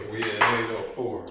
We at 804.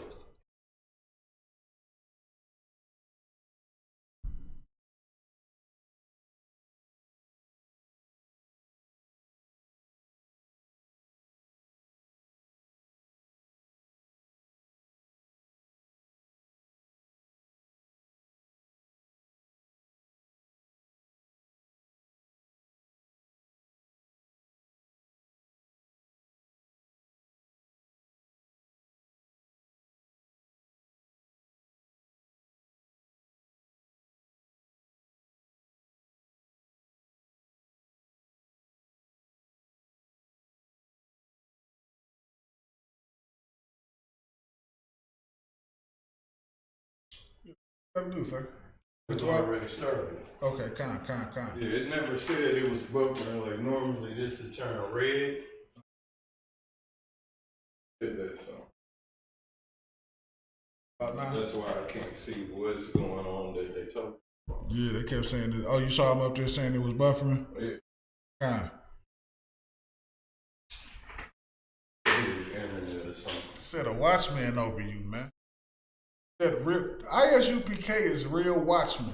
What do, sir? It's already started. Okay, con. Yeah, it never said it was buffering like normally this would turn red. Did that so. That's why I can't see what's going on that they talk about. Yeah, they kept saying that. Oh, you saw him up there saying it was buffering? Yeah. Con. Internet or something. Said a watchman over you, man. Said ISUPK is real watchman.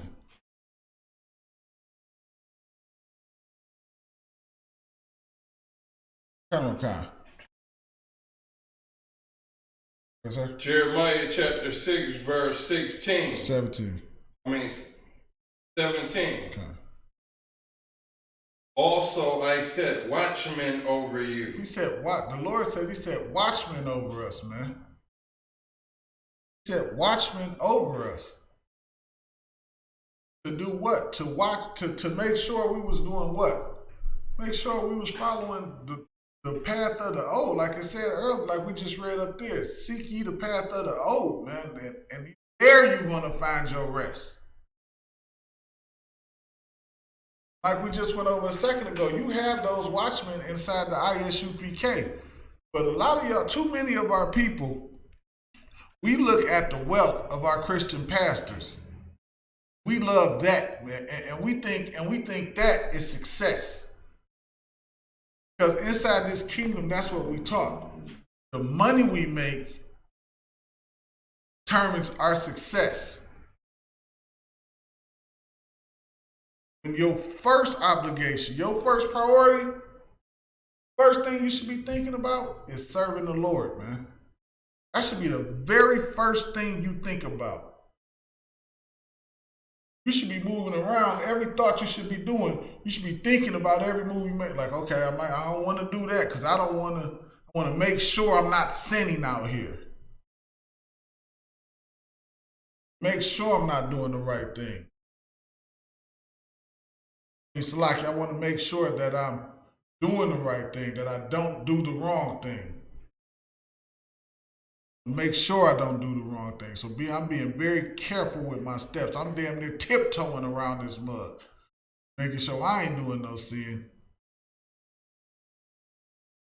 Con. Yes, sir. Jeremiah chapter 6, verse 16. 17. 17. Okay. Also I set watchmen over you. He said what? The Lord said he said watchmen over us, man. He said watchmen over us. To do what? To watch, to make sure we was doing what? Make sure we was following the path of the old, like I said earlier, like we just read up there. Seek ye the path of the old, man, and there you're gonna find your rest. Like we just went over a second ago, you have those watchmen inside the ISUPK, but a lot of y'all, too many of our people, we look at the wealth of our Christian pastors. We love that, man, and we think that is success. Because inside this kingdom, that's what we taught. The money we make determines our success. And your first obligation, your first priority, first thing you should be thinking about is serving the Lord, man. That should be the very first thing you think about. You should be moving around. Every thought you should be doing, you should be thinking about every move you make. Like, okay, I don't want to do that because I want to make sure I'm not sinning out here. Make sure I'm not doing the right thing. It's like I want to make sure that I'm doing the right thing, that I don't do the wrong thing. Make sure I don't do the wrong thing. So I'm being very careful with my steps. I'm damn near tiptoeing around this mud, making sure I ain't doing no sin.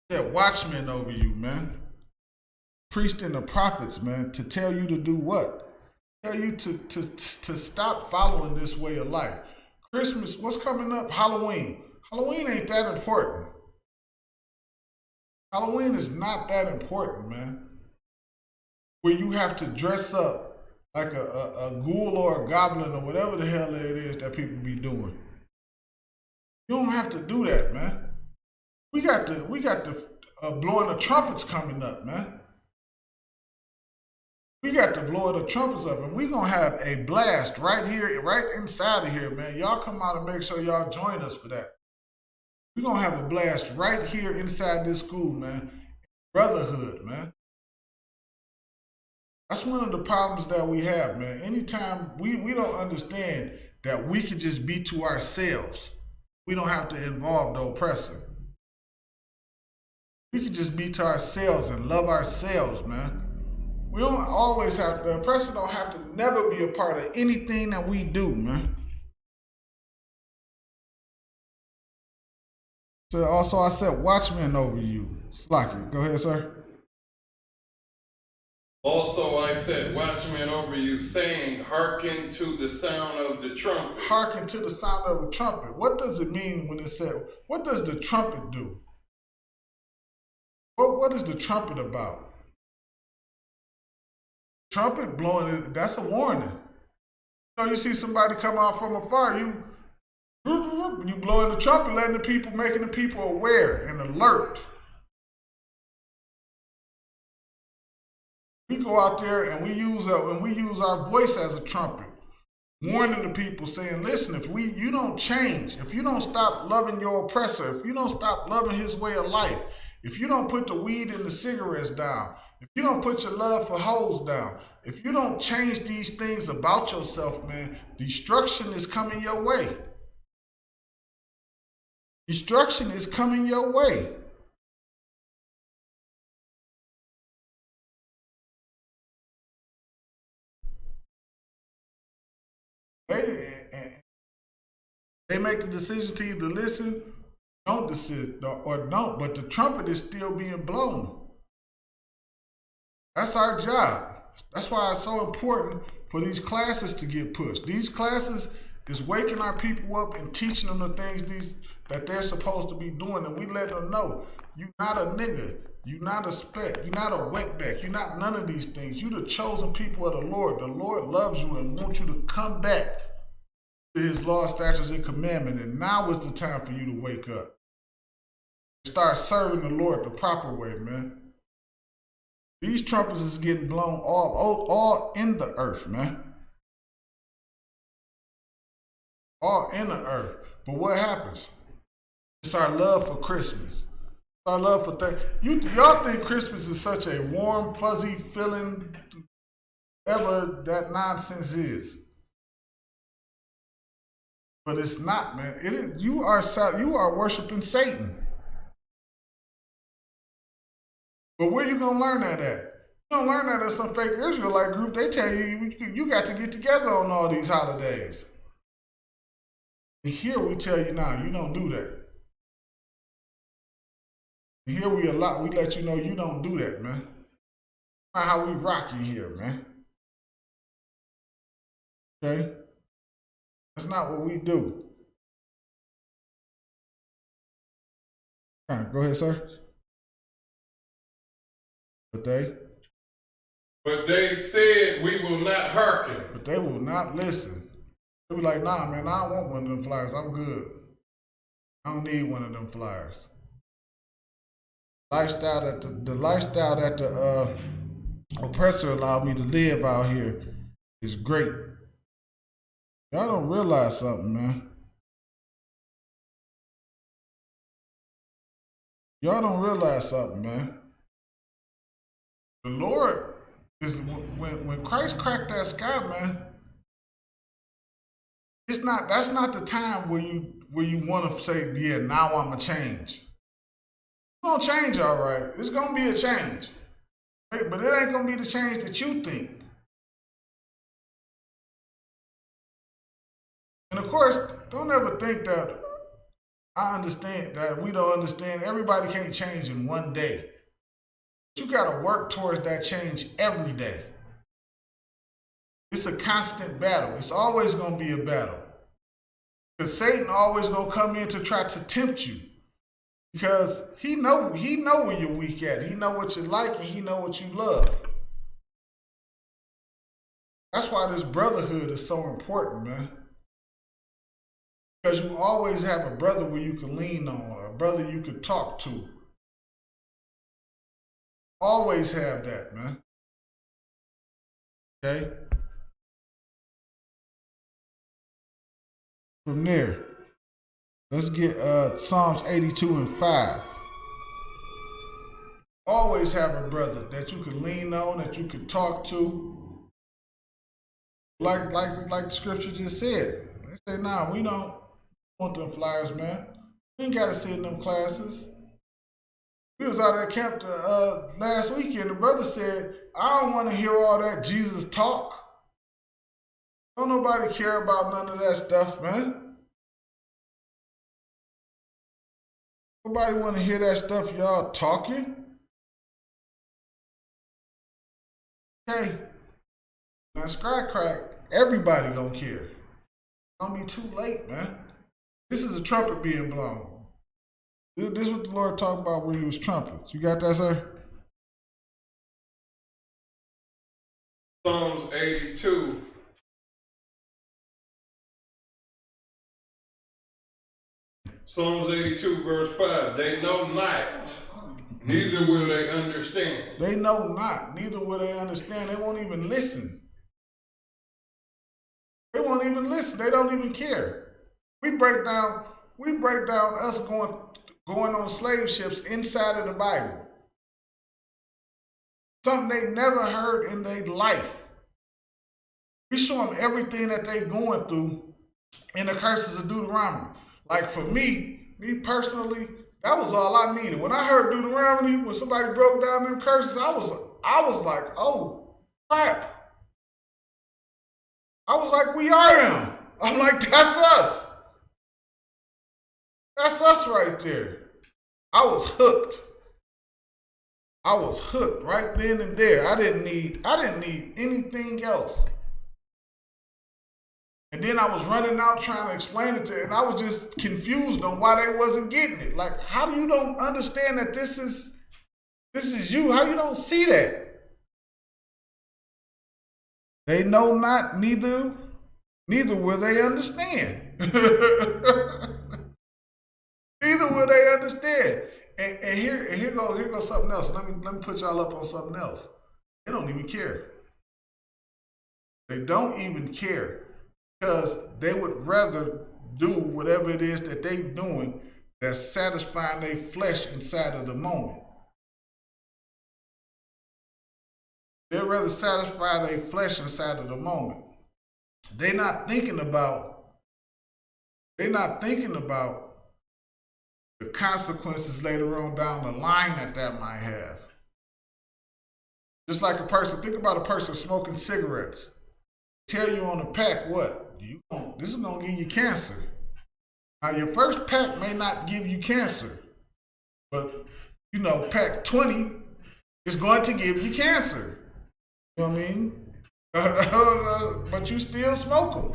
That watchmen over you, man. Priests and the prophets, man, to tell you to do what? Tell you to stop following this way of life. Christmas, what's coming up? Halloween. Halloween ain't that important. Halloween is not that important, man. Where you have to dress up like a ghoul or a goblin or whatever the hell it is that people be doing. You don't have to do that, man. We got the blowing the trumpets coming up, man. We got the blowing the trumpets up, and we gonna have a blast right here, right inside of here, man. Y'all come out and make sure y'all join us for that. We gonna have a blast right here inside this school, man. Brotherhood, man. That's one of the problems that we have, man. Anytime we don't understand that we can just be to ourselves. We don't have to involve the oppressor. We can just be to ourselves and love ourselves, man. We don't always have the oppressor don't have to never be a part of anything that we do, man. So also I said watchmen over you. Slocky. Go ahead, sir. Also I set watchmen over you, saying, hearken to the sound of the trumpet. Hearken to the sound of the trumpet. What does it mean when it said, what does the trumpet do? What is the trumpet about? Trumpet blowing, that's a warning. You know, you see somebody come out from afar, you blowing the trumpet, letting the people, making the people aware and alert. We go out there and we use our voice as a trumpet, warning the people, saying, listen, if you don't change, if you don't stop loving your oppressor, if you don't stop loving his way of life, if you don't put the weed and the cigarettes down, if you don't put your love for hoes down, if you don't change these things about yourself, man, destruction is coming your way. Destruction is coming your way. They make the decision to either listen, don't listen, or don't, but the trumpet is still being blown. That's our job. That's why it's so important for these classes to get pushed. These classes is waking our people up and teaching them the things that they're supposed to be doing, and we let them know, you're not a nigga, you're not a speck, you're not a wetback, you're not none of these things. You're the chosen people of the Lord. The Lord loves you and wants you to come back to his law, statutes, and commandment, and now is the time for you to wake up. Start serving the Lord the proper way, man. These trumpets is getting blown all in the earth, man. All in the earth. But what happens? It's our love for Christmas. It's our love for things. Y'all think Christmas is such a warm, fuzzy feeling, whatever that nonsense is. But it's not, man. You are worshiping Satan. But where you gonna learn that at? You don't learn that at some fake Israelite group. They tell you got to get together on all these holidays. And here we tell you now, you don't do that. And here we let you know you don't do that, man. That's not how we rock in here, man. Okay? That's not what we do. All right, go ahead, sir. But they said we will not hearken. But they will not listen. They be like, nah, man, I don't want one of them flyers. I'm good. I don't need one of them flyers. The lifestyle that the oppressor allowed me to live out here is great. Y'all don't realize something, man. Y'all don't realize something, man. The Lord is when Christ cracked that sky, man. That's not the time where you want to say, yeah, now I'm gonna change. It's gonna change, all right. It's gonna be a change, right? But it ain't gonna be the change that you think. And of course, don't ever think that I understand that we don't understand. Everybody can't change in one day. You got to work towards that change every day. It's a constant battle. It's always going to be a battle. Because Satan always going to come in to try to tempt you. Because he know where you're weak at. He know what you like and he know what you love. That's why this brotherhood is so important, man. Because you always have a brother where you can lean on, a brother you can talk to. Always have that, man. Okay? From there, let's get Psalms 82 and 5. Always have a brother that you can lean on, that you can talk to. Like the scripture just said. They say, nah, we don't want them flyers, man. We ain't got to sit in them classes. We was out at camp last weekend. The brother said, I don't want to hear all that Jesus talk. Don't nobody care about none of that stuff, man. Nobody want to hear that stuff y'all talking. Okay. Now, sky crack, everybody don't care. It's gonna be too late, man. This is a trumpet being blown. This is what the Lord talked about when he was trumpets. You got that, sir? Psalms 82. Psalms 82 verse 5. They know not, neither will they understand. They know not, neither will they understand. They won't even listen. They won't even listen. They don't even care. We break down us going on slave ships inside of the Bible. Something they never heard in their life. We show them everything that they going through in the curses of Deuteronomy. Like for me personally, that was all I needed. When I heard Deuteronomy, when somebody broke down them curses, I was like, oh crap. I was like, we are them. I'm like, that's us. That's us right there. I was hooked. I was hooked right then and there. I didn't need anything else. And then I was running out trying to explain it to her, and I was just confused on why they wasn't getting it. Like, how do you don't understand that this is you? How you don't see that? They know not, neither will they understand. Neither will they understand. And here goes something else. Let me put y'all up on something else. They don't even care. They don't even care. Because they would rather do whatever it is that they doing that's satisfying their flesh inside of the moment. They'd rather satisfy their flesh inside of the moment. They're not thinking about the consequences later on down the line that might have. Just like think about a person smoking cigarettes. Tell you on the pack what? This is going to give you cancer. Now, your first pack may not give you cancer, but, pack 20 is going to give you cancer. You know what I mean? But you still smoke them.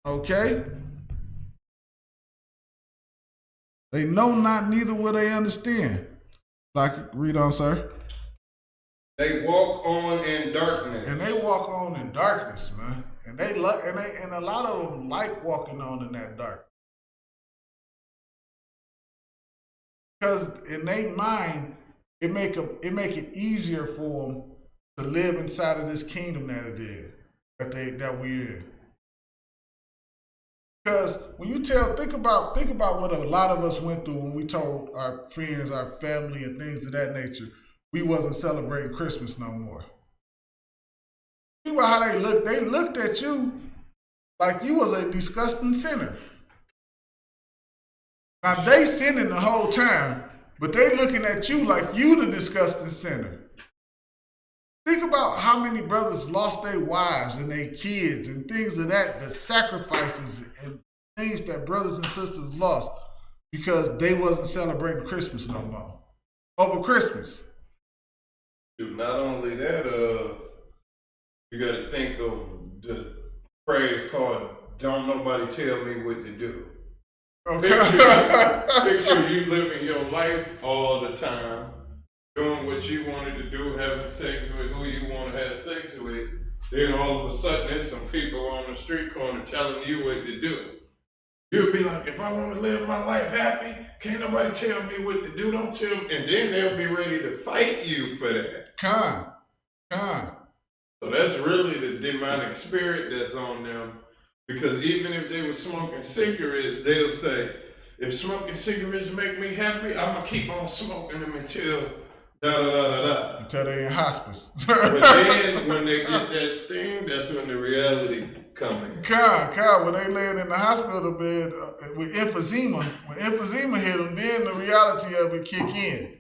Okay? They know not, neither will they understand. Like, read on, sir. They walk on in darkness. And they walk on in darkness, man. And a lot of them like walking on in that dark. Because in their mind, it make it easier for them to live inside of this kingdom that it is, that we're in. Because when you think about what a lot of us went through when we told our friends, our family, and things of that nature, we wasn't celebrating Christmas no more. Think about how they looked. They looked at you like you was a disgusting sinner. Now they sinning the whole time, but they looking at you like you the disgusting sinner. Think about how many brothers lost their wives and their kids and things of that, the sacrifices and things that brothers and sisters lost because they wasn't celebrating Christmas no more. Over Christmas. Not only that, you got to think of the phrase called "Don't nobody tell me what to do." Okay. Picture you living your life all the time, doing what you wanted to do, having sex with who you want to have sex with. Then all of a sudden, there's some people on the street corner telling you what to do. You'll be like, if I want to live my life happy, can't nobody tell me what to do. Don't tell me. And then they'll be ready to fight you for that. Con. So that's really the demonic spirit that's on them. Because even if they were smoking cigarettes, they'll say, if smoking cigarettes make me happy, I'm going to keep on smoking them until da-da-da-da-da. Until they're in hospice. But then when they get that thing, that's when the reality come in. God, when they laying in the hospital bed with emphysema, when emphysema hit them, then the reality of it kick in.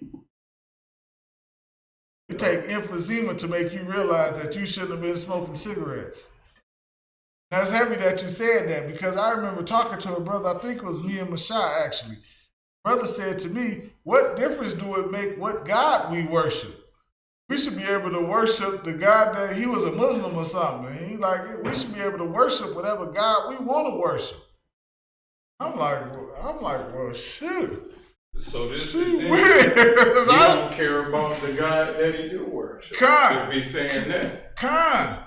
It take emphysema to make you realize that you shouldn't have been smoking cigarettes. Now it's heavy that you said that because I remember talking to a brother, I think it was me and Mashai actually. Brother said to me, what difference do it make what God we worship? We should be able to worship the God that he was a Muslim or something. And he we should be able to worship whatever God we want to worship. I'm like, well, shoot. So this She is the thing. weird. He don't care about the God that he do worship. If he's saying that.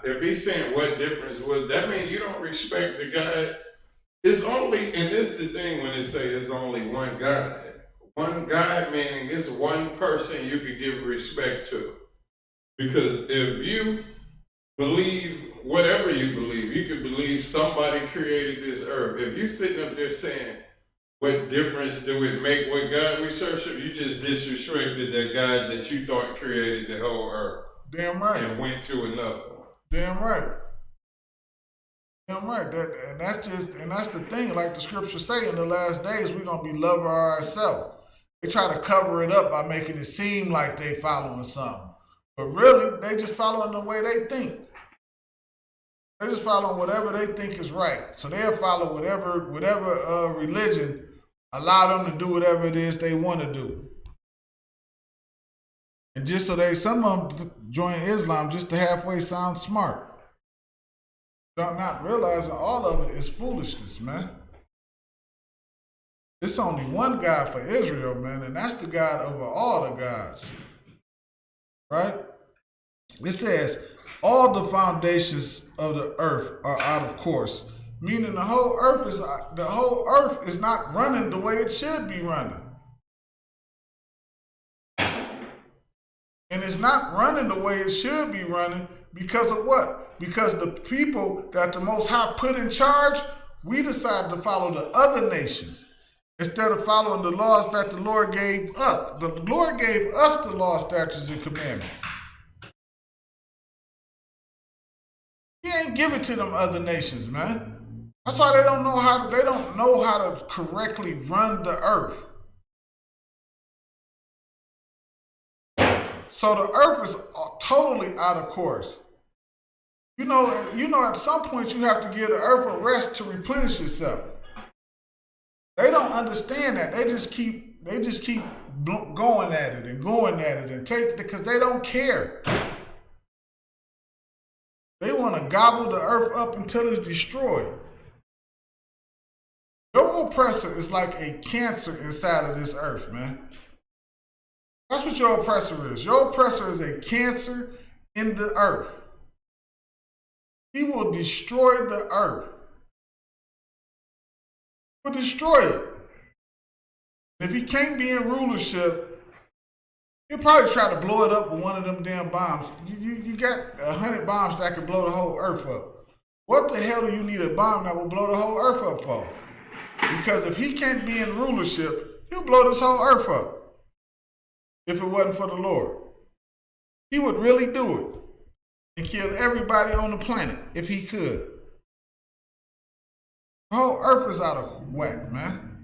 If he's saying what difference would that mean you don't respect the God? It's only, and this is the thing when they say it's only one God. One God meaning it's one person you could give respect to. Because if you believe whatever you believe, you could believe somebody created this earth. If you sitting up there saying, what difference do it make what God we worship? You just disrespected that God that you thought created the whole earth. Damn right. And went to another one. Damn right. Damn right. That's the thing. Like the scriptures say, in the last days, we're gonna be lovers of ourselves. They try to cover it up by making it seem like they following something, but really, they just following the way they think. They just following whatever they think is right. So they'll follow whatever religion allow them to do whatever it is they want to do. And just so some of them join Islam just to halfway sound smart. Not realizing all of it is foolishness, man. It's only one God for Israel, man, and that's the God over all the gods. Right? It says, all the foundations of the earth are out of course, meaning the whole earth is not running the way it should be running. And it's not running the way it should be running because of what? Because the people that the Most High put in charge, we decided to follow the other nations instead of following the laws that the Lord gave us. The Lord gave us the law, statutes, and commandments. He ain't give it to them other nations, man. That's why they don't know how to correctly run the earth. So the earth is totally out of course. You know, at some point you have to give the earth a rest to replenish itself. They don't understand that. They just keep going at it and take it because they don't care. They want to gobble the earth up until it's destroyed. Your oppressor is like a cancer inside of this earth, man. That's what your oppressor is. Your oppressor is a cancer in the earth. He will destroy the earth. He will destroy it. If he can't be in rulership, he'll probably try to blow it up with one of them damn bombs. You got 100 bombs that could blow the whole earth up. What the hell do you need a bomb that will blow the whole earth up for? Because if he can't be in rulership, he'll blow this whole earth up. If it wasn't for the Lord, he would really do it and kill everybody on the planet if he could. The whole earth is out of whack, man.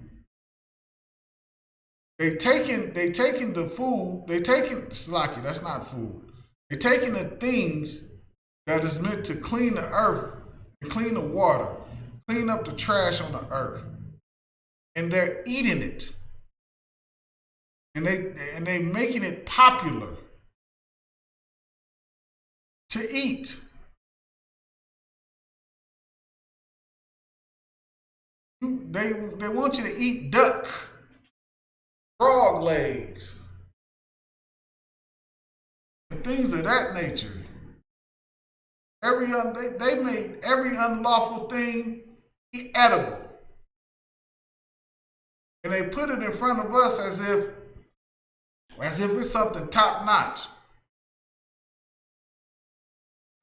They taking the food. They taking Slaki. That's not food. They taking the things that is meant to clean the earth and clean the water, clean up the trash on the earth, and they're eating it. And they making it popular to eat. They want you to eat duck, frog legs, and things of that nature. They made every unlawful thing edible, and they put it in front of us as if it's something top notch.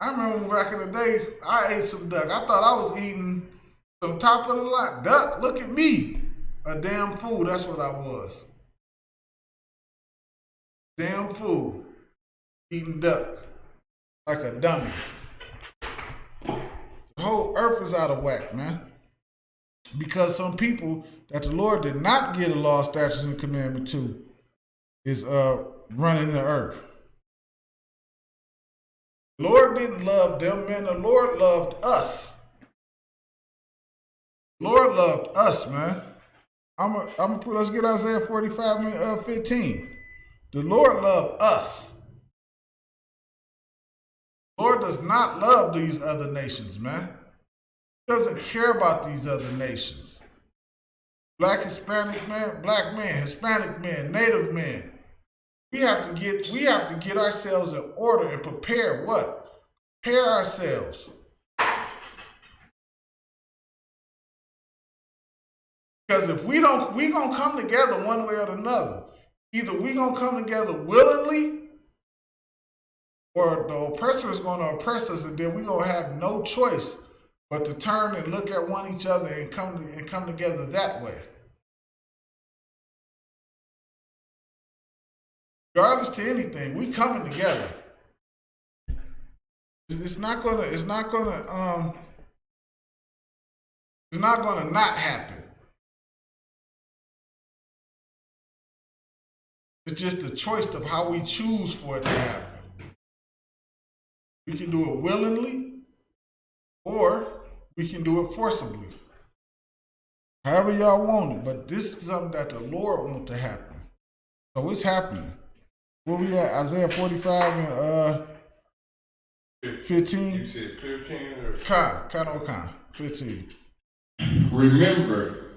I remember back in the day, I ate some duck. I thought I was eating some top of the line duck. Look at me, a damn fool. That's what I was. Damn fool, eating duck like a dummy. The whole earth is out of whack, man. Because some people that the Lord did not give the law, statutes, and commandment to is running the earth. The Lord didn't love them, man. The Lord loved us. The Lord loved us, man. Let's get Isaiah 45:15. The Lord loved us. The Lord does not love these other nations, man. He doesn't care about these other nations. Black, Hispanic man, black man, Hispanic man, Native man. We have to get ourselves in order and prepare what? Prepare ourselves. Because if we don't, we gonna come together one way or another. Either we gonna come together willingly, or the oppressor is gonna oppress us, and then we gonna have no choice but to turn and look at one each other and come together that way. Regardless to anything, we coming together. It's not gonna not happen. It's just a choice of how we choose for it to happen. We can do it willingly, or we can do it forcibly. However y'all want it, but this is something that the Lord wants to happen. So it's happening. Where we at? Isaiah 45 and 15? You said 15 or? Kind. 15. Remember,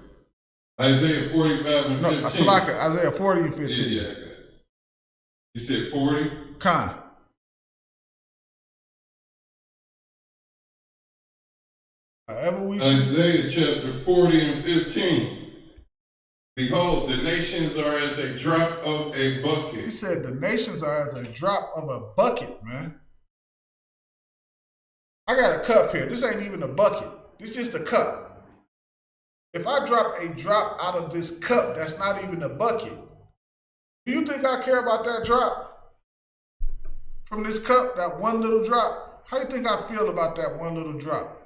Isaiah 45 and 15. No, Salaka, Isaiah 40 and 15. Yeah, I got it. You said 40? Khan. However we should. Isaiah chapter 40 and 15. Behold, the nations are as a drop of a bucket. He said the nations are as a drop of a bucket, man. I got a cup here. This ain't even a bucket. This is just a cup. If I drop a drop out of this cup, that's not even a bucket. Do you think I care about that drop from this cup, that one little drop? How do you think I feel about that one little drop?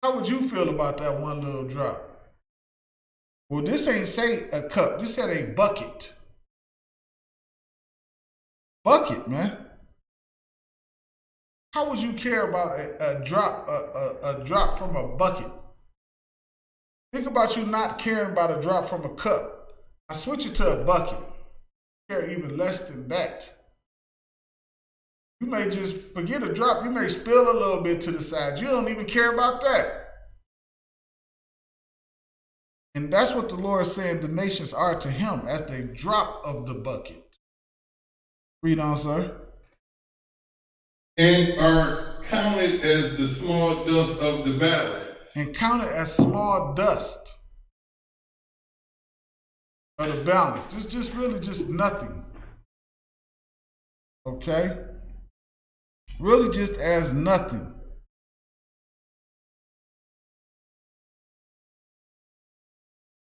How would you feel about that one little drop? Well, this ain't say a cup. This said a bucket. Bucket, man. How would you care about a drop from a bucket? Think about you not caring about a drop from a cup. I switch it to a bucket. Care even less than that. You may just forget a drop. You may spill a little bit to the side. You don't even care about that. And that's what the Lord is saying the nations are to him, as the drop of the bucket. Read on, sir. And are counted as the small dust of the valley. And counted as small dust of the balance. It's just really just nothing. Okay? Really just as nothing.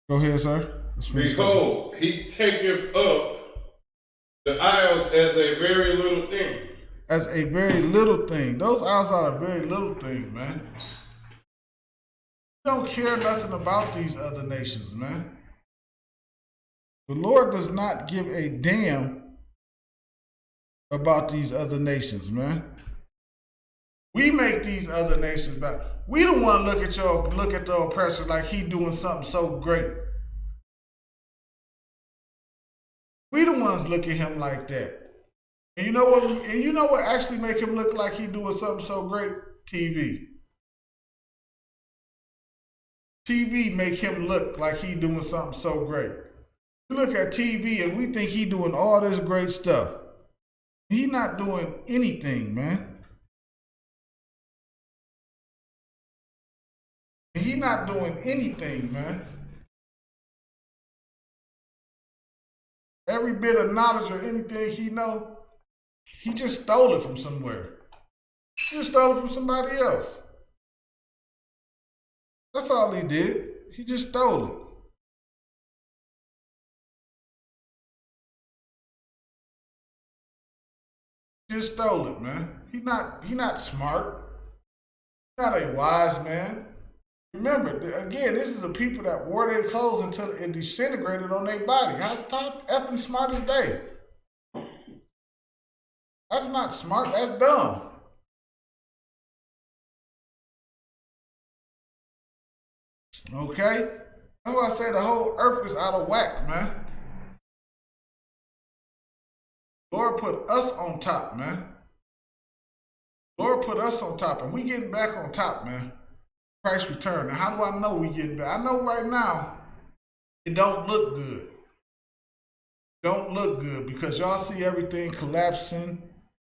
Go ahead, sir. Behold, he taketh up the isles as a very little thing. As a very little thing. Those isles are a very little thing, man. You don't care nothing about these other nations, man. The Lord does not give a damn about these other nations, man. We make these other nations back. We the one look at the oppressor like he doing something so great. We the ones look at him like that. And you know what? And you know what actually make him look like he doing something so great? TV. TV make him look like he doing something so great. We look at TV and we think he doing all this great stuff. He not doing anything, man. He not doing anything, man. Every bit of knowledge or anything he know, he just stole it from somewhere. He just stole it from somebody else. That's all he did. He just stole it. He just stole it, man. He not smart. He's not a wise man. Remember, again, this is the people that wore their clothes until it disintegrated on their body. How's top effing smart as they? That's not smart, that's dumb. Okay? That's why I say the whole earth is out of whack, man. Lord put us on top, man. Lord put us on top, and we getting back on top, man. Christ's return. Now, how do I know we getting back? I know right now it don't look good. Don't look good because y'all see everything collapsing,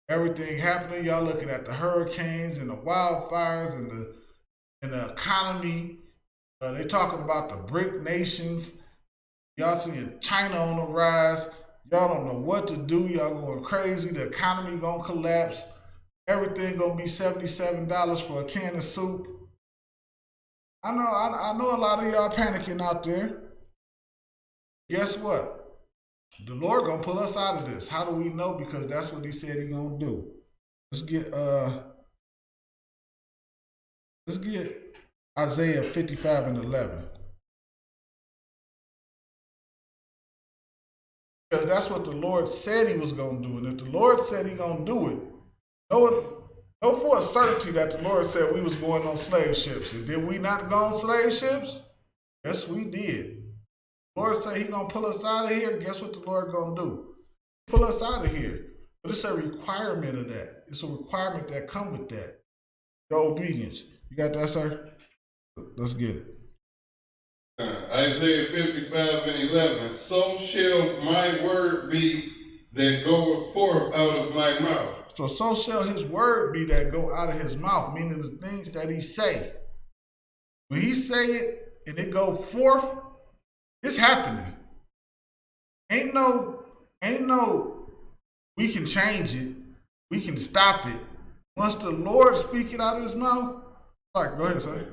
everything happening. Y'all looking at the hurricanes and the wildfires and the economy. They talking about the BRIC nations. Y'all seeing China on the rise. Y'all don't know what to do. Y'all going crazy. The economy gonna collapse. Everything gonna be $77 for a can of soup. I know a lot of y'all panicking out there. Guess what? The Lord gonna pull us out of this. How do we know? Because that's what He said He gonna do. Let's get Isaiah 55 and 11. Because that's what the Lord said He was gonna do. And if the Lord said He gonna do it, know for a certainty that the Lord said we was going on slave ships. And did we not go on slave ships? Yes, we did. The Lord said He gonna pull us out of here. Guess what the Lord gonna do? Pull us out of here. But it's a requirement of that. It's a requirement that come with that. Your obedience. You got that, sir? Let's get it. Isaiah 55 and 11. So shall my word be that goeth forth out of my mouth. So shall His word be that go out of His mouth, meaning the things that He say. When He say it and it go forth, it's happening. Ain't no, we can change it. We can stop it. Once the Lord speak it out of His mouth, like, go ahead, sir.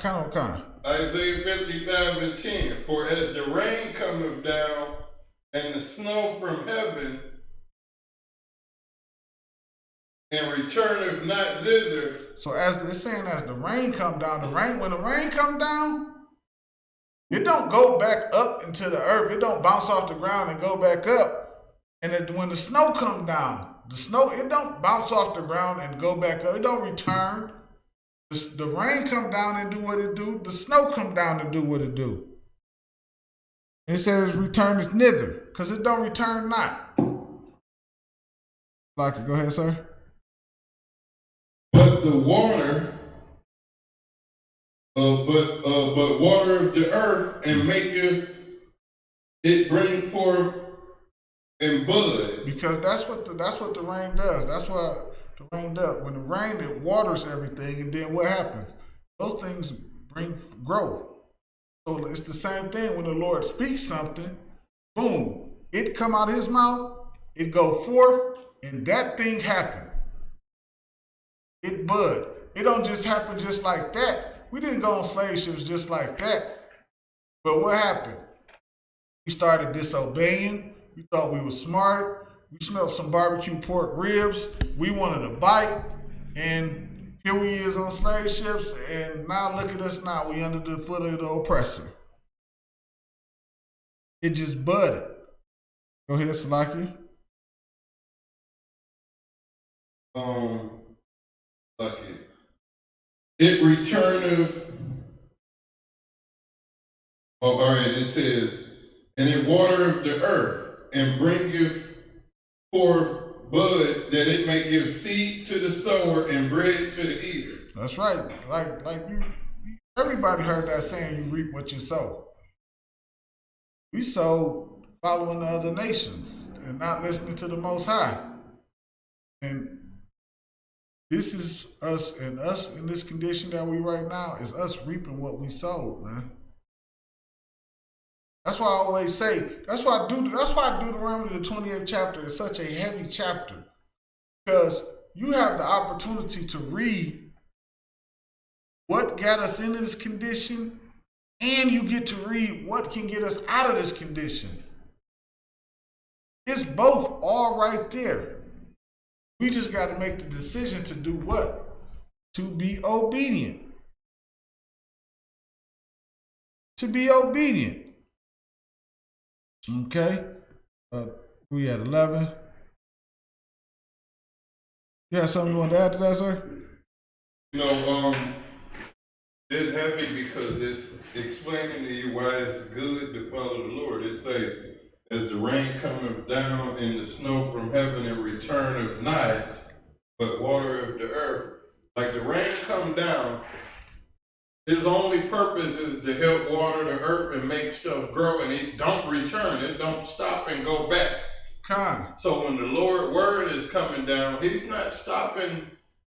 Kind. Isaiah 55 and 10. For as the rain cometh down and the snow from heaven, and returneth not thither. So as it's saying, as the rain come down, when the rain come down, it don't go back up into the earth. It don't bounce off the ground and go back up. And when the snow come down, it don't bounce off the ground and go back up. It don't return. The rain come down and do what it do. The snow come down and do what it do. And it says return is nither, because it don't return not. Like it. Go ahead, sir. But the water, but water of the earth, and maketh it bring forth and bud. Because that's what the rain does. That's what the rain does. When the rain, it waters everything, and then what happens? Those things bring growth. So it's the same thing when the Lord speaks something, boom, it come out of His mouth, it go forth, and that thing happen. It bud. It don't just happen just like that. We didn't go on slave ships just like that. But what happened? We started disobeying. We thought we were smart. We smelled some barbecue pork ribs. We wanted a bite. And here we is on slave ships. And now look at us now. We under the foot of the oppressor. It just budded. Go ahead, Salaki. It returneth. Oh, all right. It says, and it watereth the earth, and bringeth forth bud, that it may give seed to the sower and bread to the eater. That's right. Like you, everybody heard that saying, you reap what you sow. We sow following the other nations and not listening to the Most High. And this is us in this condition that we right now is us reaping what we sowed, man. That's why I always say, that's why Deuteronomy, the 28th chapter, is such a heavy chapter. Because you have the opportunity to read what got us into this condition, and you get to read what can get us out of this condition. It's both all right there. We just got to make the decision to do what? To be obedient. To be obedient. Okay? We at 11. You got something you want to add to that, sir? It's heavy because it's explaining to you why it's good to follow the Lord. It say, as the rain cometh down and the snow from heaven and returneth not, but water of the earth. Like the rain come down, his only purpose is to help water the earth and make stuff grow, and it don't return. It don't stop and go back. So when the Lord word is coming down, he's not stopping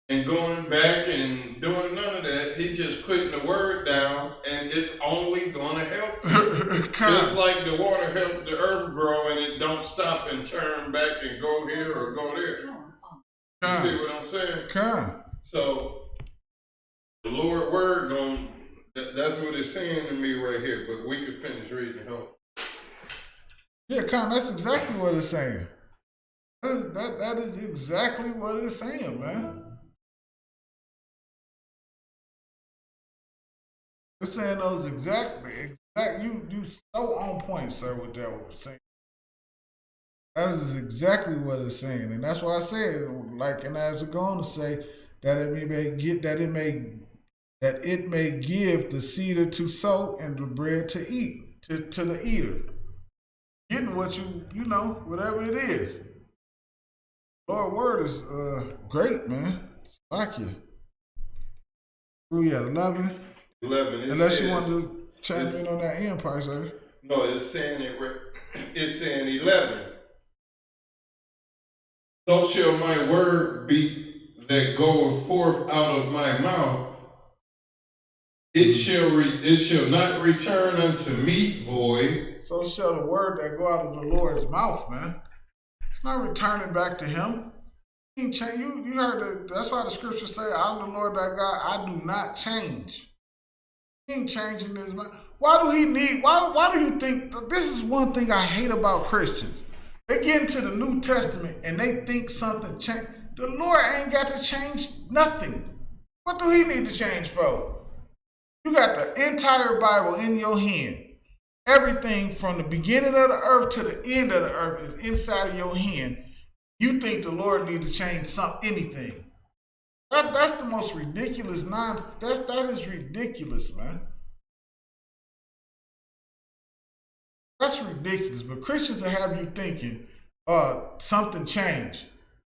and going back and doing none of that. He just putting the word down, and it's only gonna help you. Just like the water helped the earth grow, and it don't stop and turn back and go here or go there. You see what I'm saying? So the Lord word that's what it's saying to me right here. But we can finish reading. Help. Yeah, that's exactly what it's saying. That is exactly what it's saying, man. It's saying those exact. You so on point, sir, with that what it's saying. That is exactly what it's saying, and that's why I said, like, and as it going to say that it may give the seeder to sow and the bread to eat to the eater. Getting what you know, whatever it is. Lord word is great, man. It's like you. Where we at, 11? 11. Unless you want to chime in on that end part, sir. No, it's saying 11. So shall my word be that goeth forth out of my mouth. It shall not return unto me void. So shall the word that go out of the Lord's mouth, man. It's not returning back to him. He ain't change. You heard it. That's why the scriptures say, I'm the Lord thy God, I do not change. He ain't changing his mind. Why do you think, this is one thing I hate about Christians. They get into the New Testament and they think something changed. The Lord ain't got to change nothing. What do he need to change for? You got the entire Bible in your hand. Everything from the beginning of the earth to the end of the earth is inside of your hand. You think the Lord need to change anything. That's the most ridiculous nonsense. That is ridiculous, man. That's ridiculous. But Christians will have you thinking, something changed.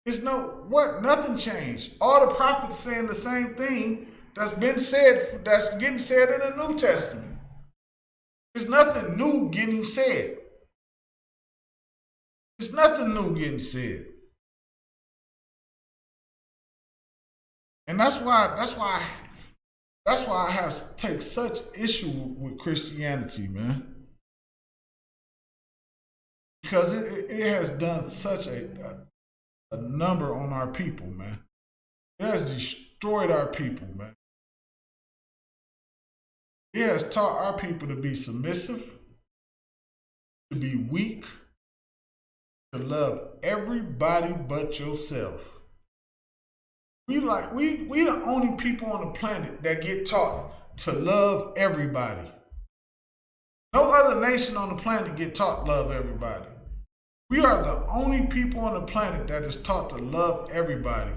Nothing changed. All the prophets saying the same thing that's getting said in the New Testament. There's nothing new getting said. There's nothing new getting said. And that's why I have to take such issue with Christianity, man. Because it has done such a number on our people, man. It has destroyed our people, man. It has taught our people to be submissive, to be weak, to love everybody but yourself. We the only people on the planet that get taught to love everybody. No other nation on the planet get taught to love everybody. We are the only people on the planet that is taught to love everybody.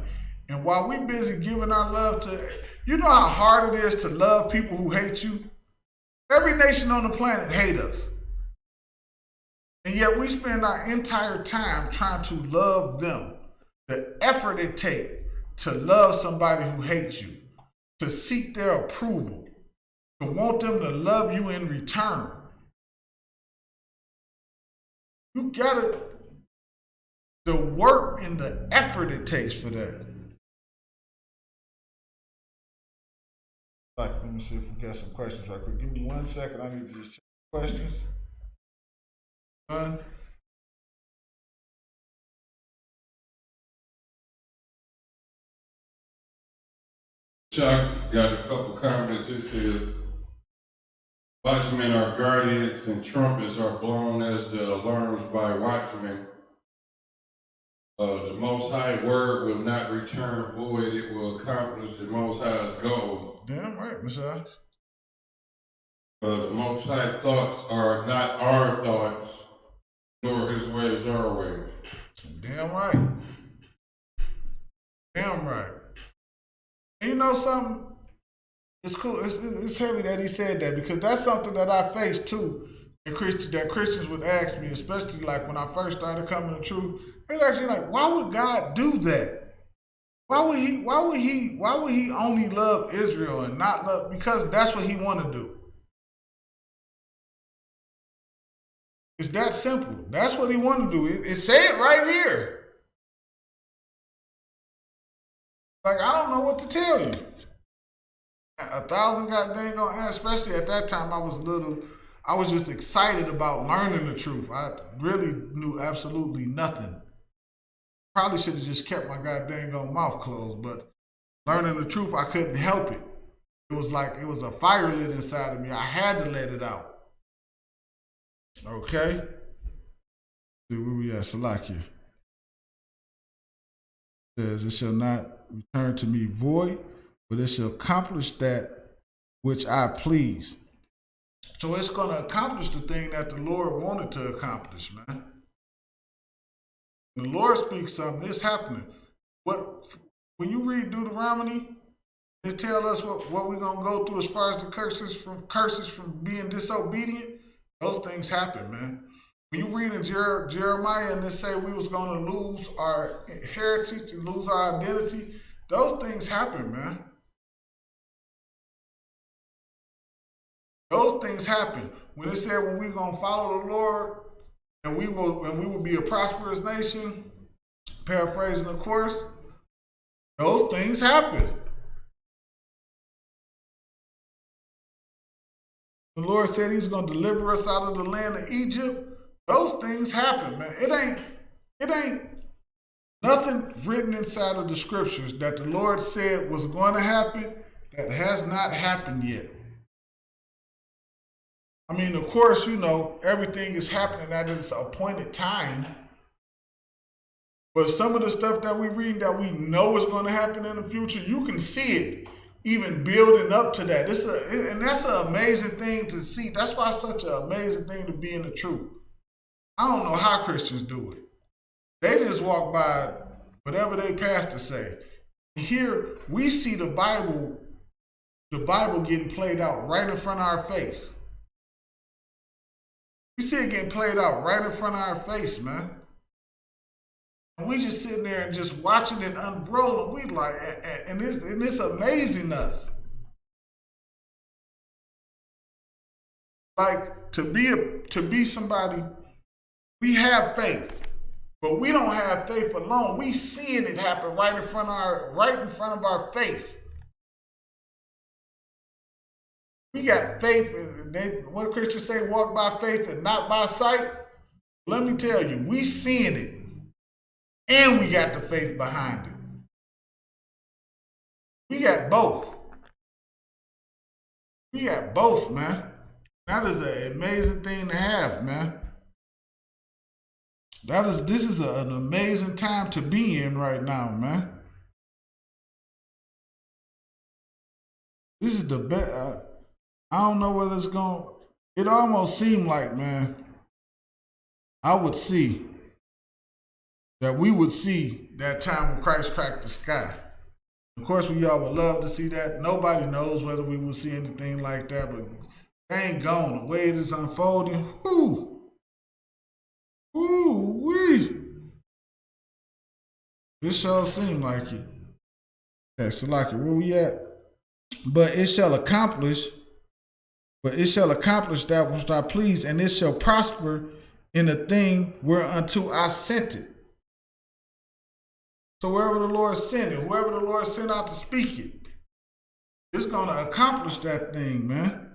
And while we busy giving our love to, you know how hard it is to love people who hate you? Every nation on the planet hates us. And yet we spend our entire time trying to love them. The effort it takes to love somebody who hates you, to seek their approval, to want them to love you in return. You gotta, the work and the effort it takes for that. Let me see if we got some questions right quick. Give me 1 second. I need to just check questions. Chuck got a couple comments. It says, watchmen are guardians and trumpets are blown as the alarms by watchmen. The Most High word will not return void. It will accomplish the Most High's goal. Damn right, Messiah. The Most High thoughts are not our thoughts, nor his ways our ways. Damn right. Damn right. And you know something? It's cool. It's heavy that he said that, because that's something that I face too. And that Christians would ask me, especially like when I first started coming to truth. They're actually like, why would God do that? Why would he only love Israel and not love? Because that's what he want to do. It's that simple. That's what he want to do. It say it right here. Like, I don't know what to tell you. 1,000 goddamn on air, especially at that time. I was just excited about learning the truth. I really knew absolutely nothing. Probably should have just kept my goddamn on mouth closed, but learning the truth, I couldn't help it. It was like it was a fire lit inside of me. I had to let it out. Okay? See where we at, Salakia. It says, it shall not return to me void, but it shall accomplish that which I please. So it's going to accomplish the thing that the Lord wanted to accomplish, man. When the Lord speaks something, it's happening. When you read Deuteronomy, it tells us what we're going to go through as far as the curses from being disobedient. Those things happen, man. When you read in Jeremiah and they say we was going to lose our heritage and lose our identity, those things happen, man. Those things happen. When it said when we're going to follow the Lord and we will be a prosperous nation, paraphrasing of course, those things happen. The Lord said he's going to deliver us out of the land of Egypt. Those things happen, man. It ain't nothing written inside of the scriptures that the Lord said was going to happen that has not happened yet. I mean, of course, you know, everything is happening at its appointed time. But some of the stuff that we read that we know is going to happen in the future, you can see it even building up to that. And that's an amazing thing to see. That's why it's such an amazing thing to be in the truth. I don't know how Christians do it. They just walk by whatever they pastor say. Here we see the Bible getting played out right in front of our face. We see it getting played out right in front of our face, man. And we just sitting there and just watching it unroll, and we like, and it's amazing us. Like to be somebody, we have faith, but we don't have faith alone. We seeing it happen right in front of our face. We got faith. What Christians say, walk by faith and not by sight. Let me tell you, we seeing it. And we got the faith behind it. We got both. We got both, man. That is an amazing thing to have, man. This is an amazing time to be in right now, man. This is the best. I don't know whether it's going. It almost seemed like, man, I would see that we would see that time when Christ cracked the sky. Of course, we all would love to see that. Nobody knows whether we will see anything like that, but they ain't gone. The way it is unfolding, whoo, wee. It sure seem like it. Okay, so like it, where we at? But it shall accomplish that which I please, and it shall prosper in the thing whereunto I sent it. So wherever the Lord sent it, whoever the Lord sent out to speak it, it's going to accomplish that thing, man.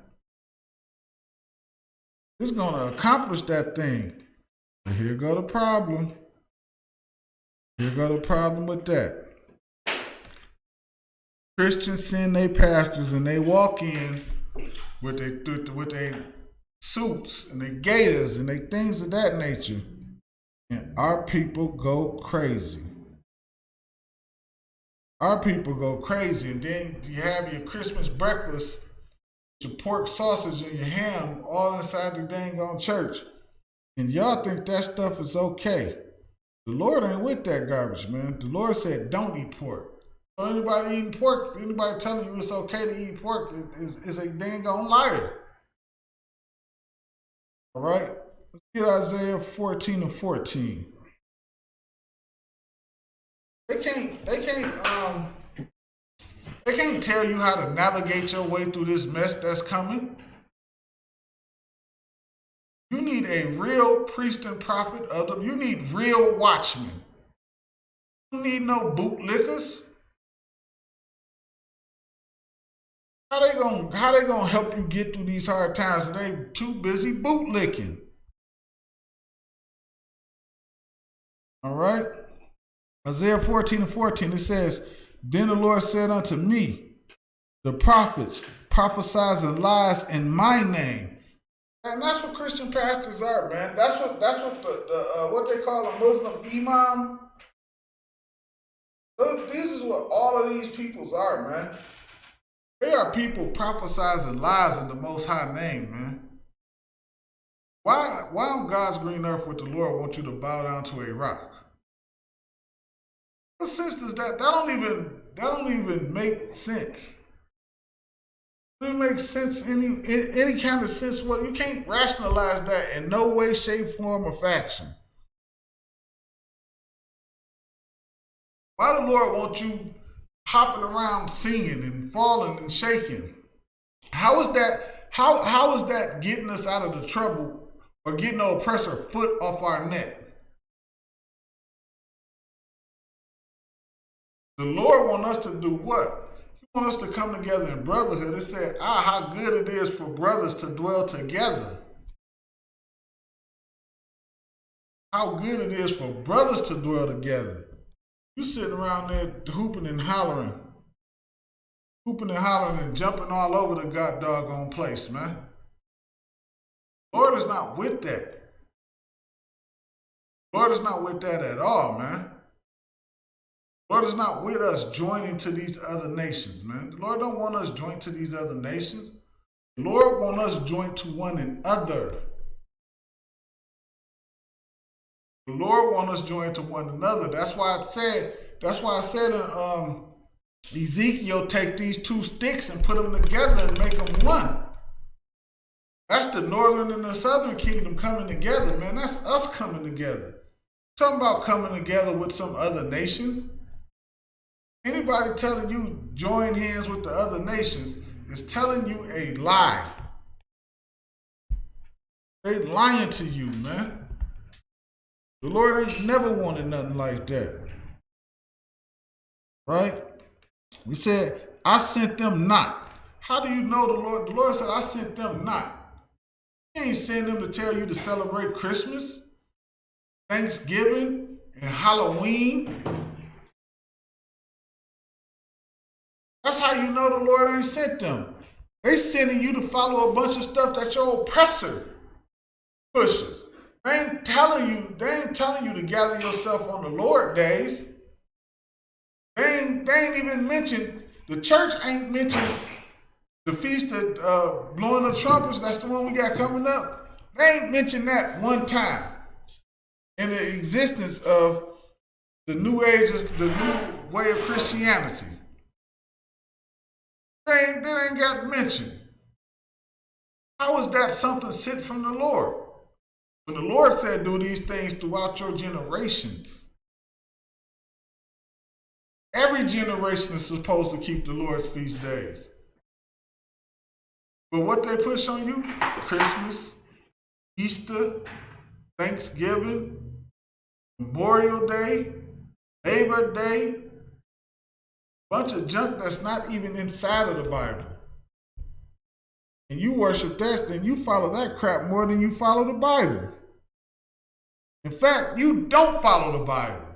It's going to accomplish that thing. And here go the problem. Here go the problem with that. Christians send their pastors and they walk in with their suits and their gaiters and their things of that nature. And our people go crazy. Our people go crazy, and then you have your Christmas breakfast, your pork sausage and your ham all inside the dang on church. And y'all think that stuff is okay. The Lord ain't with that garbage, man. The Lord said don't eat pork. So anybody eating pork, anybody telling you it's okay to eat pork is a dang on liar. All right? Let's get Isaiah 14:14. they can't tell you how to navigate your way through this mess that's coming. You need a real priest and prophet you need real watchmen. You don't need no bootlickers. How they gonna help you get through these hard times and they too busy bootlicking? All right. Isaiah 14:14, it says, "Then the Lord said unto me, the prophets prophesy lies in my name." And that's what Christian pastors are, man. That's what what they call a Muslim imam. This is what all of these peoples are, man. They are people prophesizing lies in the Most High name, man. Why on God's green earth would the Lord want you to bow down to a rock? What sense does that? That don't even make sense. It doesn't make sense any kind of sense. What you can't rationalize that in no way, shape, form, or fashion. Why the Lord want you hopping around singing and falling and shaking? How is that getting us out of the trouble or getting the oppressor foot off our neck? The Lord wants us to do what? He wants us to come together in brotherhood. It said, how good it is for brothers to dwell together. How good it is for brothers to dwell together. You sitting around there hooping and hollering and jumping all over the god doggone place, man. Lord is not with that. Lord is not with that at all, man. Lord is not with us joining to these other nations, man. The Lord don't want us joined to these other nations. The Lord want us joined to one another. The Lord want us joined to one another. That's why I said in Ezekiel, take these two sticks and put them together and make them one. That's the northern and the southern kingdom coming together, man. That's us coming together. Talking about coming together with some other nation. Anybody telling you join hands with the other nations is telling you a lie. They lying to you, man. The Lord ain't never wanted nothing like that. Right? We said, I sent them not. How do you know the Lord? The Lord said, I sent them not. He ain't sent them to tell you to celebrate Christmas, Thanksgiving, and Halloween. That's how you know the Lord ain't sent them. They sending you to follow a bunch of stuff that your oppressor pushes. They ain't telling you to gather yourself on the Lord days. They ain't even mentioned, the church ain't mentioned the feast of blowing the trumpets. That's the one we got coming up. They ain't mentioned that one time in the existence of the new age, the new way of Christianity. That ain't got mentioned. How is that something sent from the Lord? When the Lord said, do these things throughout your generations. Every generation is supposed to keep the Lord's feast days. But what they push on you, Christmas, Easter, Thanksgiving, Memorial Day, Labor Day, bunch of junk that's not even inside of the Bible. And you worship that, then you follow that crap more than you follow the Bible. In fact, you don't follow the Bible.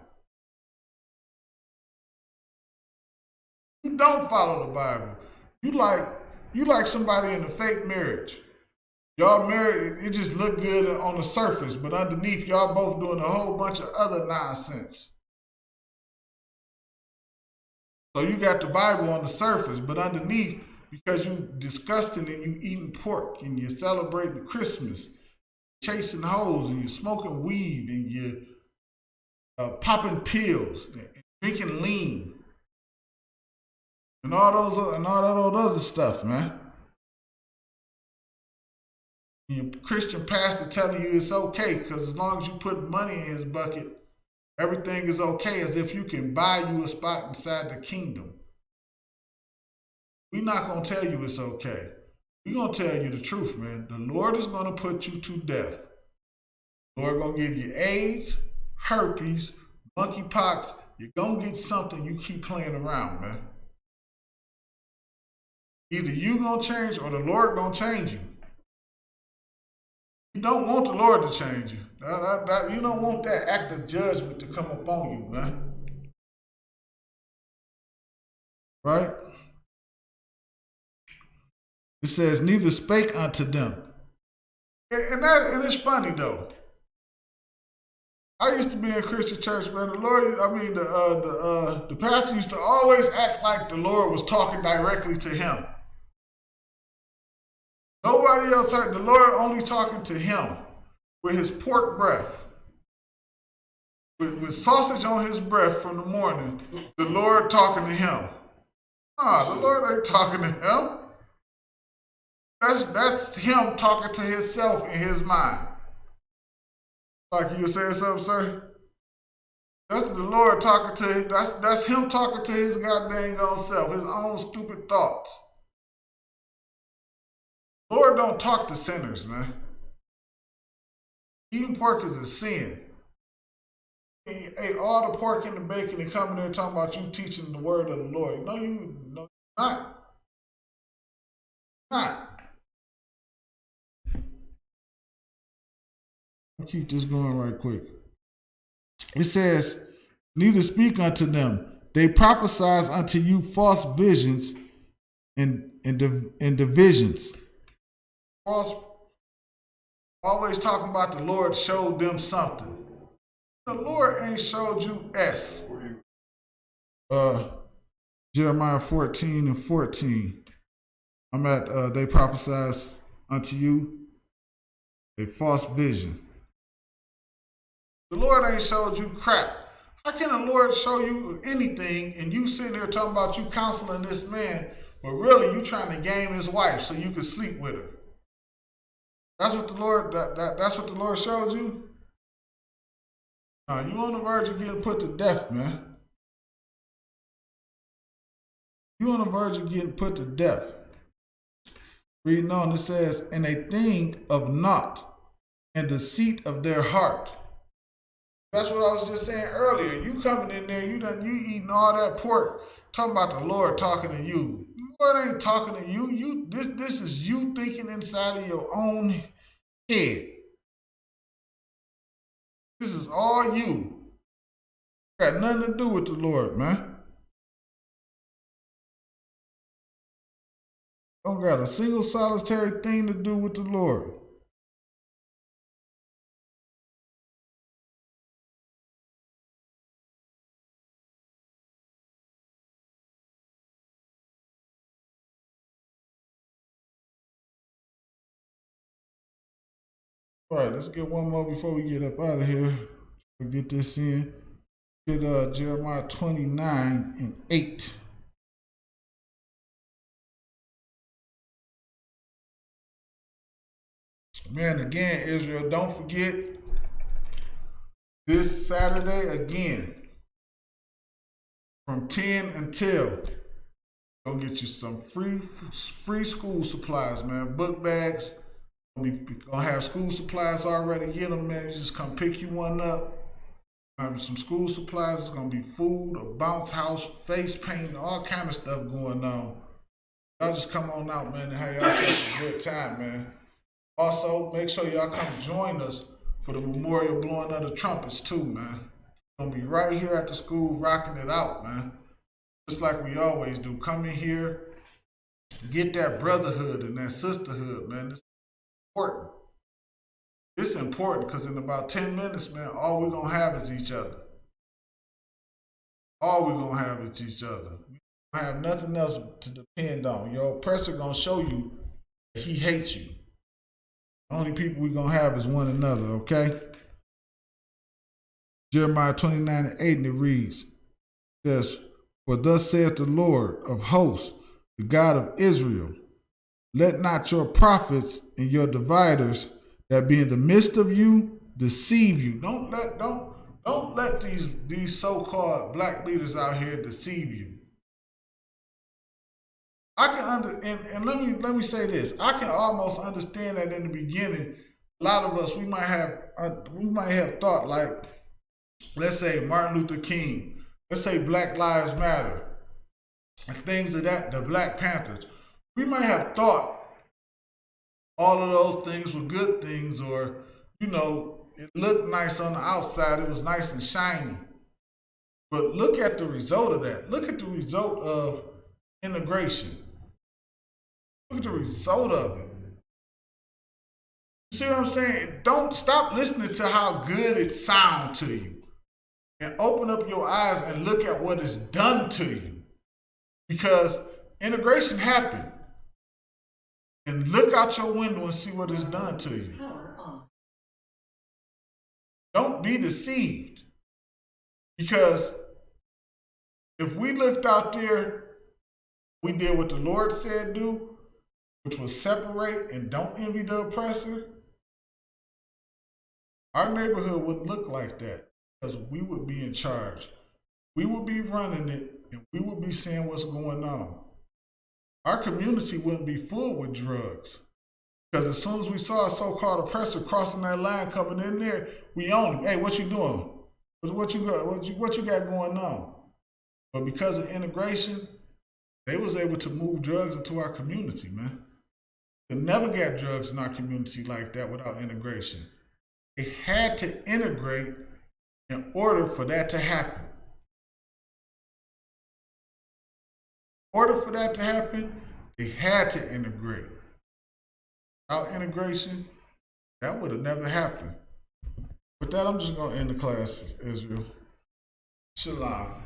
You don't follow the Bible. You like somebody in a fake marriage. Y'all married, it just look good on the surface, but underneath y'all both doing a whole bunch of other nonsense. So you got the Bible on the surface, but underneath, because you disgusting and you eating pork and you're celebrating Christmas, chasing hoes and you're smoking weed and you're popping pills and drinking lean and all that other stuff, man. And your Christian pastor telling you it's okay because as long as you put money in his bucket, Everything is okay, as if you can buy you a spot inside the kingdom. We're not going to tell you it's okay. We're going to tell you the truth, man. The Lord is going to put you to death. The Lord going to give you AIDS, herpes, monkeypox. You're going to get something you keep playing around, man. Either you going to change or the Lord going to change you. You don't want the Lord to change you. You don't want that act of judgment to come upon you, man. Right? It says, neither spake unto them. And it's funny though. I used to be in a Christian church, man. The pastor used to always act like the Lord was talking directly to him. Nobody else heard. The Lord only talking to him with his pork breath. With sausage on his breath from the morning, the Lord talking to him. The Lord ain't talking to him. That's him talking to himself in his mind. Like you were saying something, sir? That's the Lord talking to, that's him talking to his goddamn own self, his own stupid thoughts. Lord don't talk to sinners, man. Eating pork is a sin. He ate all the pork and the bacon and coming there talking about you teaching the word of the Lord. No, you're not. Not. I'll keep this going right quick. It says, neither speak unto them. They prophesy unto you false visions and divisions. False, always talking about the Lord showed them something. The Lord ain't showed you S. Jeremiah 14:14. I'm at, they prophesy unto you a false vision. The Lord ain't showed you crap. How can the Lord show you anything and you sitting there talking about you counseling this man, but really you trying to game his wife so you can sleep with her? That's what the Lord that's what the Lord showed you? You on the verge of getting put to death, man. You on the verge of getting put to death. Reading on, it says, and a thing of naught, and the seat of their heart. That's what I was just saying earlier. You coming in there, you eating all that pork, talking about the Lord talking to you. The Lord ain't talking to you. This is you thinking inside of your own head. This is all you. Got nothing to do with the Lord, man. Don't got a single solitary thing to do with the Lord. All right, let's get one more before we get up out of here. We'll get this in. Get Jeremiah 29:8. Man, again, Israel, don't forget this Saturday again from 10 until. Go get you some free school supplies, man. Book bags. Gonna have school supplies already. Get them, man. You just come pick you one up. Some school supplies. It's gonna be food, a bounce house, face paint, all kind of stuff going on. Y'all just come on out, man, and have yourself a good time, man. Also, make sure y'all come join us for the memorial blowing of the trumpets too, man. Gonna be right here at the school rocking it out, man. Just like we always do. Come in here, get that brotherhood and that sisterhood, man. This is important. It's important because in about 10 minutes, man, all we're gonna have is each other. All we're gonna have is each other. We don't have nothing else to depend on. Your oppressor gonna show you that he hates you. The only people we're going to have is one another, okay? Jeremiah 29:8, and it reads, it says, for thus saith the Lord of hosts, the God of Israel, let not your prophets and your dividers that be in the midst of you deceive you. Don't Don't let these so-called black leaders out here deceive you. I can and let me say this. I can almost understand that in the beginning, a lot of us we might have thought like, let's say Martin Luther King, let's say Black Lives Matter, and things of that, the Black Panthers. We might have thought all of those things were good things, or it looked nice on the outside, it was nice and shiny. But look at the result of that. Look at the result of integration. Look at the result of it. You see what I'm saying? Don't stop listening to how good it sounds to you. And open up your eyes and look at what is done to you. Because integration happened. And look out your window and see what is done to you. Don't be deceived. Because if we looked out there, we did what the Lord said do, which was separate and don't envy the oppressor, our neighborhood wouldn't look like that, because we would be in charge. We would be running it, and we would be seeing what's going on. Our community wouldn't be full with drugs, because as soon as we saw a so-called oppressor crossing that line coming in there, we own him. Hey, what you doing? What you got going on? But because of integration, they was able to move drugs into our community, man. They never got drugs in our community like that without integration. They had to integrate in order for that to happen. In order for that to happen, they had to integrate. Without integration, that would have never happened. With that, I'm just going to end the class, Israel. Shalom.